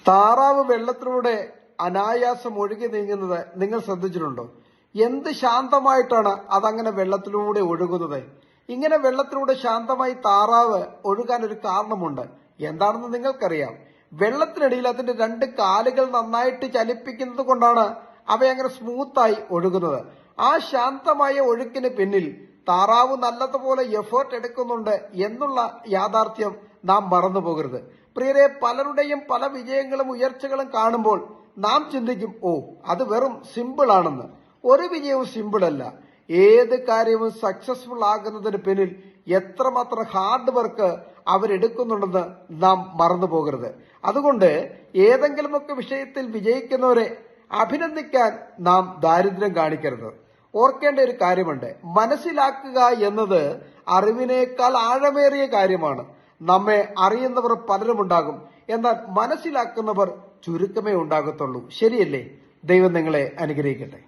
താറാവ് വെള്ളത്തിലൂടെ അനായാസം ഒഴുകി നീങ്ങുന്നത് നിങ്ങൾ ശ്രദ്ധിച്ചിട്ടുണ്ടോ? എന്ത് ശാന്തമായിട്ടാണ് അതങ്ങനെ വെള്ളത്തിലൂടെ ഒഴുകുന്നത്. ഇങ്ങനെ വെള്ളത്തിലൂടെ ശാന്തമായി താറാവ് ഒഴുകാൻ ഒരു കാരണമുണ്ട്. എന്താണെന്ന് നിങ്ങൾക്കറിയാം. വെള്ളത്തിനടിയിൽ അതിന്റെ രണ്ട് കാലുകൾ നന്നായിട്ട് ചലിപ്പിക്കുന്നത് കൊണ്ടാണ് അവയങ്ങനെ സ്മൂത്തായി ഒഴുകുന്നത്. ആ ശാന്തമായ ഒഴുക്കിന് പിന്നിൽ താറാവ് നല്ലതുപോലെ എഫേർട്ട് എടുക്കുന്നുണ്ട് എന്നുള്ള യാഥാർത്ഥ്യം നാം മറന്നു പോകരുത്. പ്രിയരെ, പലരുടെയും പല വിജയങ്ങളും ഉയർച്ചകളും കാണുമ്പോൾ നാം ചിന്തിക്കും, ഓ അത് വെറും സിമ്പിൾ ആണെന്ന്. ഒരു വിജയവും സിമ്പിൾ അല്ല. ഏത് കാര്യവും സക്സസ്ഫുൾ ആകുന്നതിന് പിന്നിൽ എത്രമാത്രം ഹാർഡ് വർക്ക് അവരെടുക്കുന്നുണ്ടെന്ന് നാം മറന്നു പോകരുത്. അതുകൊണ്ട് ഏതെങ്കിലുമൊക്കെ വിഷയത്തിൽ വിജയിക്കുന്നവരെ അഭിനന്ദിക്കാൻ നാം ദാരിദ്ര്യം കാണിക്കരുത്. ഓർക്കേണ്ട ഒരു കാര്യമുണ്ട്, മനസ്സിലാക്കുക എന്നത് അറിവിനേക്കാൾ ആഴമേറിയ കാര്യമാണ്. നമ്മെ അറിയുന്നവർ പലരുമുണ്ടാകും, എന്നാൽ മനസ്സിലാക്കുന്നവർ ചുരുക്കമേ ഉണ്ടാകത്തുള്ളൂ. ശരിയല്ലേ? ദൈവം നിങ്ങളെ അനുഗ്രഹിക്കട്ടെ.